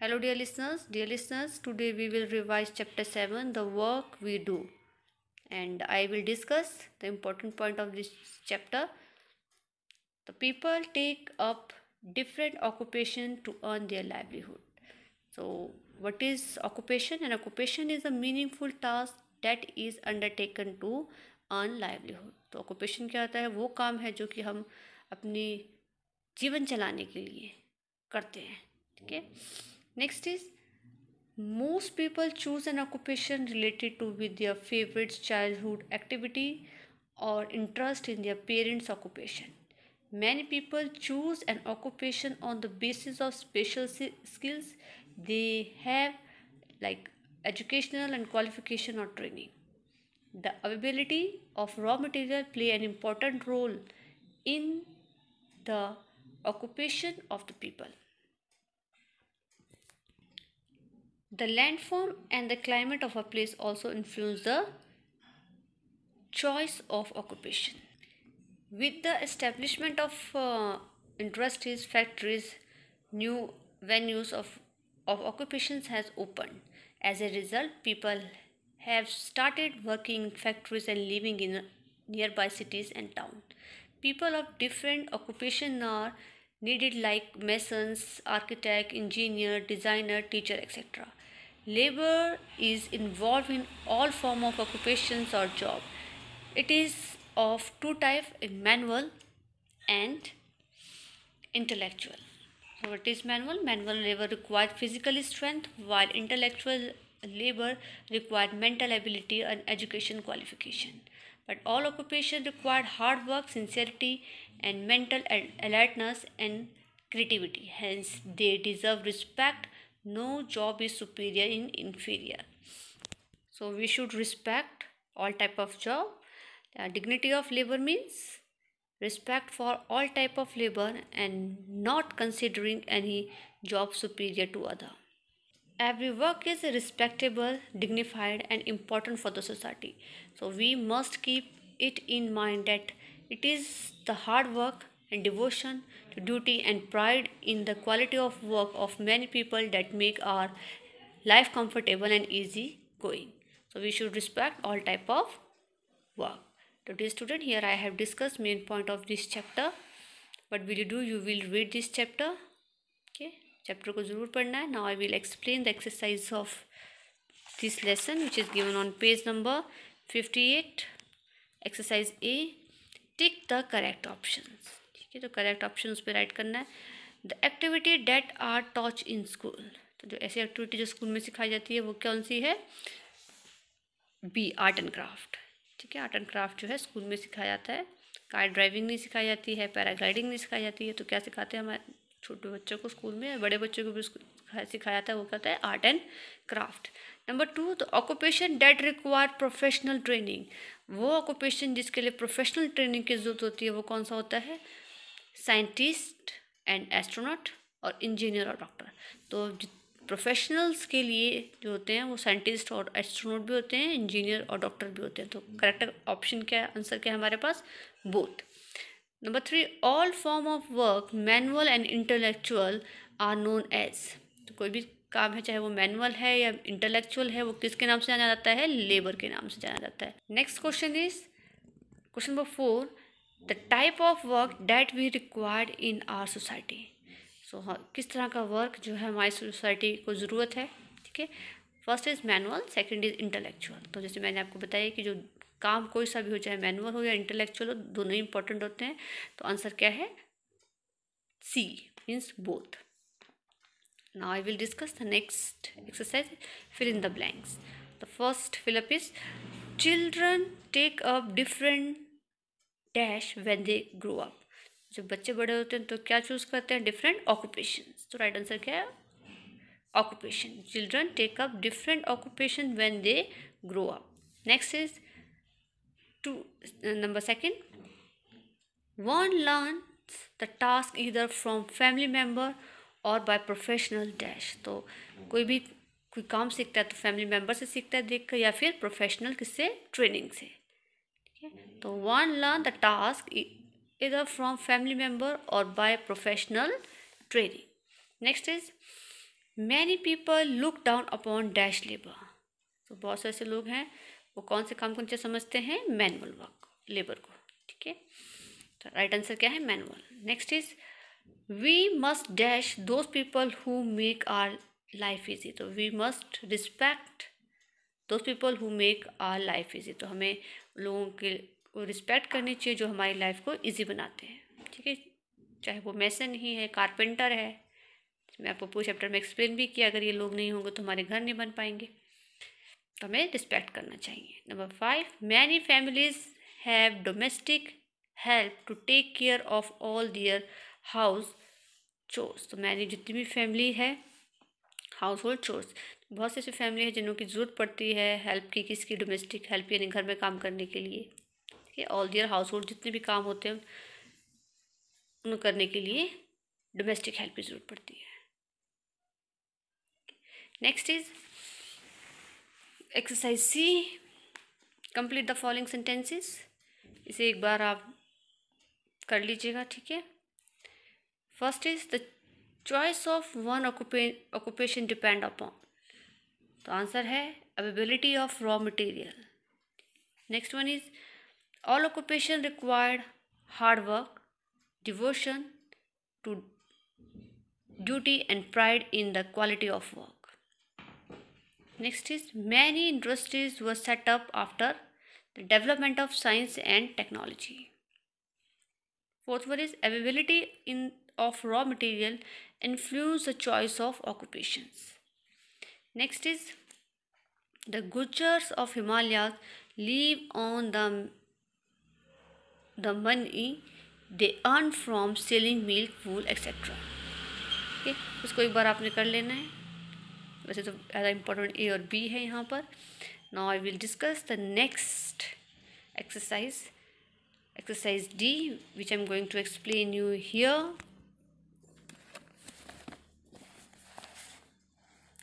Hello, dear listeners. Dear listeners, today we will revise chapter 7, the work we do, and I will discuss the important point of this chapter. The people take up different occupation to earn their livelihood. So, what is occupation? An occupation is a meaningful task that is undertaken to earn livelihood. तो occupation क्या होता है? वो काम है जो कि हम अपनी जीवन चलाने के लिए करते हैं. ठीक है. Next is most people choose an occupation related to with their favorite childhood activity or interest in their parents' occupation. Many people choose an occupation on the basis of special skills they have, like educational and qualification or training. The availability of raw material play an important role in the occupation of the people. The landform and the climate of a place also influence the choice of occupation. With the establishment of industries, factories, new venues of occupations has opened. As a result, people have started working in factories and living in nearby cities and towns. People of different occupation are needed like masons, architect, engineer, designer, teacher, etc. Labor is involved in all form of occupations or job. It is of two types, manual and intellectual. So what is manual? Manual labor requires physical strength, while intellectual labor requires mental ability and education qualification. But all occupations require hard work, sincerity, and mental alertness and creativity. Hence, they deserve respect. No job is superior in inferior. So we should respect all type of job. Dignity of labor means respect for all type of labor and not considering any job superior to other. Every work is respectable, dignified and important for the society. So we must keep it in mind that it is the hard work and devotion to duty and pride in the quality of work of many people that make our life comfortable and easy going. So we should respect all type of work. Today student, here I have discussed main point of this chapter. What will you do? You will read this chapter. Okay, chapter को ज़रूर पढ़ना है. Now I will explain the exercise of this lesson which is given on page number 58. Exercise A. Tick the correct options. ठीक है, तो correct options पे write करना है. The activity that are taught in school. तो जो ऐसी activity जो स्कूल में सिखाई जाती है वो कौन सी है? B, art and craft. ठीक है, आर्ट एंड क्राफ्ट जो है स्कूल में सिखाया जाता है. कार ड्राइविंग नहीं सिखाई जाती है, पैराग्लाइडिंग नहीं सिखाई जाती है. तो क्या सिखाते हैं हमारे छोटे बच्चों को स्कूल में, बड़े बच्चों को भी सिखाया जाता है, वो कहता है art and craft. Number 2, the occupation that require professional training. वो ऑक्यूपेशन जिसके लिए प्रोफेशनल ट्रेनिंग की जरूरत होती है वो कौन सा होता है? साइंटिस्ट एंड एस्ट्रोनॉट और इंजीनियर और डॉक्टर. तो प्रोफेशनल्स के लिए जो होते हैं वो साइंटिस्ट और एस्ट्रोनॉट भी होते हैं, इंजीनियर और डॉक्टर भी होते हैं. तो करेक्ट ऑप्शन क्या है, आंसर क्या है हमारे पास? Both. Number 3, all form of work manual and intellectual are known as. तो कोई भी काम है चाहे वो मैनुअल है या इंटेलेक्चुअल है, वो किसके नाम से जाना जाता है? लेबर के नाम से जाना जाता है. Next question is question number 4, the type of work that we required in our society. So किस तरह का वर्क जो है हमारी सोसाइटी को ज़रूरत है. ठीक है, first is manual, second is intellectual. तो जैसे मैंने आपको बताया कि जो काम कोई सा भी हो, चाहे मैनुअल हो या इंटेलेक्चुअल हो, दोनों ही इंपॉर्टेंट होते हैं. तो आंसर क्या है? C, means both. Now I will discuss the next exercise, fill in the blanks. The first fill up is children take up different dash when they grow up. जब बच्चे बड़े होते हैं तो क्या चूज़ करते हैं? Different occupations. तो राइट आंसर क्या है? Occupation. Children take up different occupation when they grow up. Next is two number second, one learn the task either from family member और बाय प्रोफेशनल डैश. तो कोई काम सीखता है तो फैमिली मेम्बर से सीखता है देख कर, या फिर प्रोफेशनल किससे? ट्रेनिंग से. ठीक है, तो one learn the task either from family member or by professional training. Next is many people look down upon dash labour. तो बहुत से ऐसे लोग हैं वो कौन से काम को नीचे समझते हैं, मैनुअल वर्क, लेबर को, ठीक है। तो राइट आंसर क्या है, manual. Next is we must dash those people who make our life easy. तो we must respect those people who make our life easy. तो हमें लोगों के रिस्पेक्ट करनी चाहिए जो हमारी लाइफ को इजी बनाते हैं, ठीक है। चाहे वो मैसन ही है, कारपेंटर है, मैं आपको पूरे चैप्टर में एक्सप्लेन भी किया, अगर ये लोग नहीं होंगे तो हमारे घर नहीं बन पाएंगे, तो हमें रिस्पेक्ट करना चाहिए। Number 5, many families have domestic help to take care of all their house chores. तो मैंने जितनी भी फैमिली है, हाउस होल्ड चोर्स, बहुत से ऐसी फैमिली है जिन्हों की ज़रूरत पड़ती है हेल्प की, किसकी, डोमेस्टिक हेल्प, यानी घर में काम करने के लिए, ठीक है। ऑल दियर हाउस होल्ड, जितने भी काम होते हैं उनको करने के लिए डोमेस्टिक हेल्प की ज़रूरत पड़ती है। Next is exercise C, complete the following sentences. इसे एक बार आप कर लीजिएगा, ठीक है। First is the choice of one occupation depend upon. तो आंसर है availability of raw material. Next one is all occupation required hard work, devotion to duty and pride in the quality of work. Next is many industries were set up after the development of science and technology. Fourth one is availability of raw material influence the choice of occupations. Next is the Gujars of Himalayas live on the money they earn from selling milk, wool, etc. Okay, इसको एक बार आपने कर लेना है। वैसे तो ज़्यादा important ए और बी है यहाँ पर। Now I will discuss the next exercise, exercise D, which I am going to explain you here.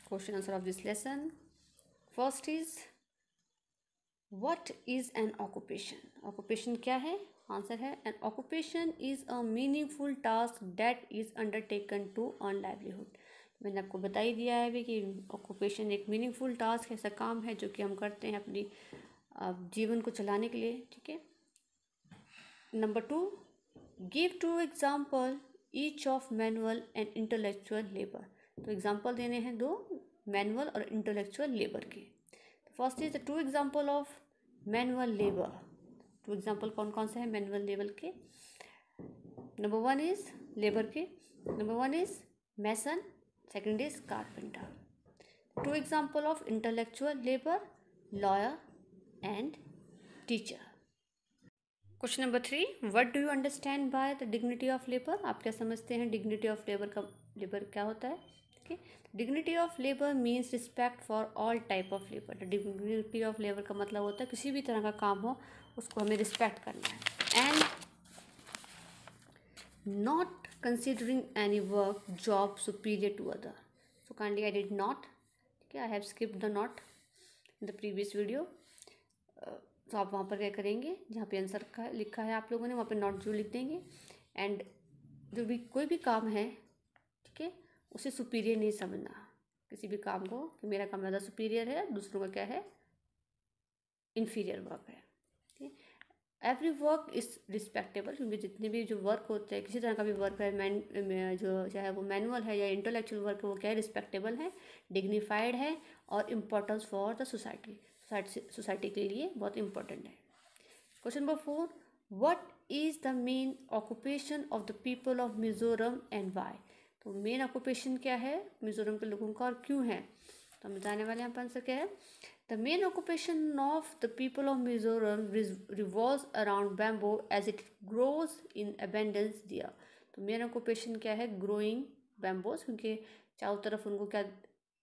Question answer of this lesson. First is what is an occupation. Occupation क्या है, answer है an occupation is a meaningful task that is undertaken to earn livelihood. मैंने आपको बता ही दिया है भी कि ऑक्यूपेशन एक मीनिंगफुल टास्क है, ऐसा काम है जो कि हम करते हैं अपनी जीवन को चलाने के लिए, ठीक है। Number 2, give 2 example each of manual and intellectual labour. तो एग्जाम्पल देने हैं 2 मैनुअल और इंटेलेक्चुअल लेबर के। First is the 2 example of manual labour. 2 example कौन कौन से हैं मैनुअल लेबर के। नंबर 1 इज लेबर के, number 1 is mason, second is carpenter. 2 example of intellectual labor, lawyer and teacher. Question number 3, what do you understand by the dignity of labor? आप क्या समझते हैं dignity of labor का, labor क्या होता है, okay? Dignity of labor means respect for all type of labor. The dignity of labor का मतलब होता है किसी भी तरह का काम हो उसको हमें respect करना है and not considering any work job superior to other. So kindly I did not, okay, I have skipped the not in the previous video. तो आप वहाँ पर क्या करेंगे, जहाँ पे आंसर का लिखा है आप लोगों ने वहाँ पे नॉट जो लिख देंगे एंड जो भी कोई भी काम है, ठीक है, उसे सुपीरियर नहीं समझना किसी भी काम को कि मेरा काम ज़्यादा सुपीरियर है, दूसरों का क्या है इन्फीरियर वर्क है, ठीक है। एवरी वर्क इज़ रिस्पेक्टेबल, क्योंकि जितने भी जो वर्क होते हैं किसी तरह का भी वर्क है जो चाहे वो मैनुअल है या इंटेलेक्चुअल वर्क है वो क्या है, रिस्पेक्टेबल है, डिग्निफाइड है और इम्पोर्टेंस फॉर द सोसाइटी के लिए बहुत इंपॉर्टेंट है। Question number 4, what is the main occupation of the people of Mizoram and why. तो मेन ऑक्यूपेशन क्या है मिजोरम के लोगों का और क्यों है, तो हम बताने वाले हैं आंसर क्या है। The main occupation of the people of Mizoram revolves around bamboo as it grows in abundance there. तो मेन ऑक्यूपेशन क्या है, ग्रोइंग बैम्बोस, क्योंकि चारों तरफ उनको क्या,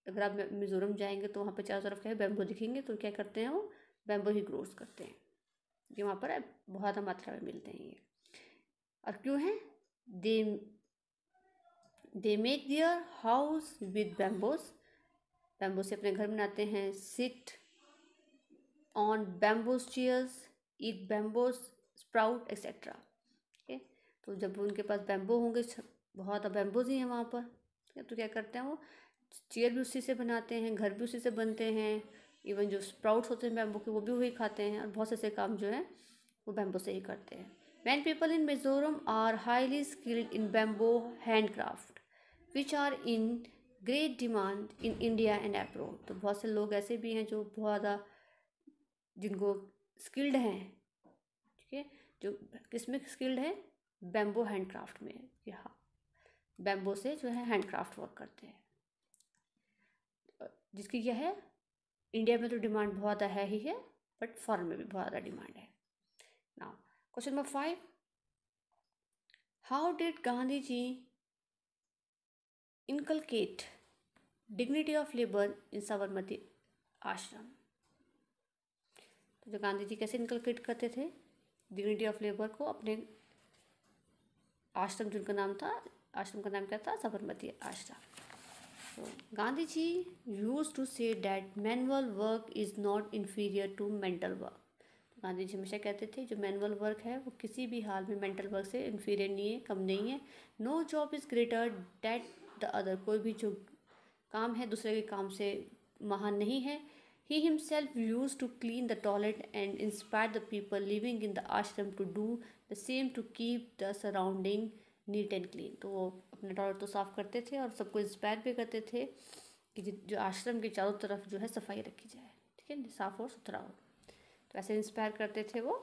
अगर आप मिजोरम जाएंगे तो वहाँ पे चारों तरफ क्या है बैम्बो दिखेंगे, तो क्या करते हैं वो बैम्बो ही ग्रोस करते हैं, ये वहाँ पर बहुत मात्रा में मिलते हैं ये। और क्यों है, they make their house with bamboos, bamboo से अपने घर बनाते हैं, sit on bamboos chairs, eat bamboos sprout etcetera, ठीक है। तो जब उनके पास बैम्बो होंगे, बहुत बैम्बोज ही हैं वहाँ पर, तो क्या करते हैं वो चेयर भी उसी से बनाते हैं, घर भी उसी से बनते हैं, इवन जो स्प्राउट्स होते हैं बैम्बू के वो भी वही खाते हैं, और बहुत से ऐसे काम जो है वो बैम्बू से ही करते हैं। Many people in Mizoram are highly skilled in bamboo handcraft which are in great demand in India and abroad. तो बहुत से लोग ऐसे भी हैं जो बहुत ज़्यादा जिनको स्किल्ड हैं, ठीक है, जो किस में स्किल्ड है, बैम्बो हैंडक्राफ्ट में, कि हाँ बैम्बो से जो है हैंडक्राफ्ट वर्क करते हैं, जिसकी क्या है इंडिया में तो डिमांड बहुत ज़्यादा है ही है, बट फॉरेन में भी बहुत ज़्यादा डिमांड है। Now question number 5, how did Gandhi ji inculcate dignity of labour in Sabarmati Ashram. तो जो गांधी जी कैसे इनकलकेट करते थे डिग्निटी ऑफ लेबर को अपने आश्रम, जिनका नाम था, आश्रम का नाम क्या था, साबरमती आश्रम। तो Gandhi ji used to say that manual work is not inferior to mental work. तो गांधी जी हमेशा कहते थे जो मैनुअल वर्क है वो किसी भी हाल में मेंटल वर्क से इन्फीरियर नहीं है, कम नहीं है। No job is greater that the other, कोई भी जो काम है दूसरे के काम से महान नहीं है। He himself used to clean the toilet and inspired the people living in the ashram to do the same to keep the surrounding neat and clean। तो वो अपने टॉयलेट तो साफ़ करते थे और सबको इंस्पायर भी करते थे कि जो आश्रम के चारों तरफ जो है सफाई रखी जाए, ठीक है, साफ़ और सुथरा हो। तो ऐसे इंस्पायर करते थे वो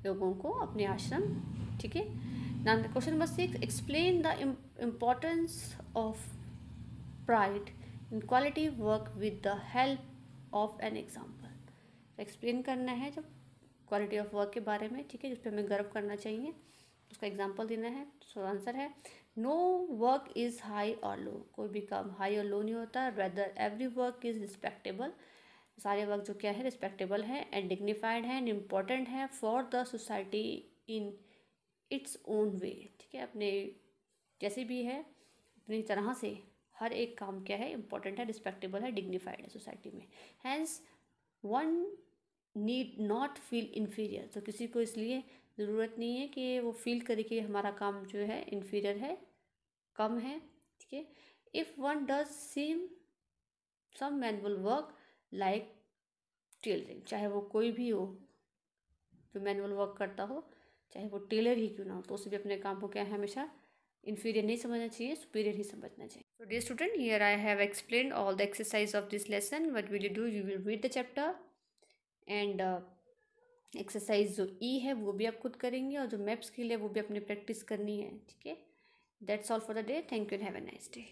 लोगों को अपने आश्रम, ठीक है। Now question number 6, explain the importance of pride in quality work with the help of an example. Explain करना है जब क्वालिटी ऑफ वर्क के बारे में, ठीक है, जिस पर हमें गर्व करना चाहिए, उसका एग्जाम्पल देना है। सो आंसर है नो वर्क इज़ हाई और लो, कोई भी काम हाई और लो नहीं होता, rather every work is respectable, सारे वर्क जो क्या है रिस्पेक्टेबल है, एंड डिग्निफाइड है, एंड इम्पॉर्टेंट है for the society in its own way, ठीक है, अपने जैसे भी है अपनी तरह से हर एक काम क्या है इंपॉर्टेंट है, रिस्पेक्टेबल है, डिग्निफाइड है सोसाइटी में। Hence one need not feel inferior, तो किसी को इसलिए ज़रूरत नहीं है कि वो फील करे कि हमारा काम जो है इन्फीरियर है, कम है, ठीक है। If one does same some manual work like tailoring, चाहे वो कोई भी हो जो मैनुअल वर्क करता हो, चाहे वो टेलर ही क्यों ना हो, तो उसे भी अपने काम को क्या है हमेशा इन्फीरियर नहीं समझना चाहिए, सुपीरियर ही समझना चाहिए। So dear student, here I have explained all the exercise of this lesson. What will you do? You will read the chapter and exercise जो ई है वो भी आप खुद करेंगे, और जो मैप स्किल है वो भी अपनी प्रैक्टिस करनी है, ठीक है। That's all for the day. Thank you and have a nice day.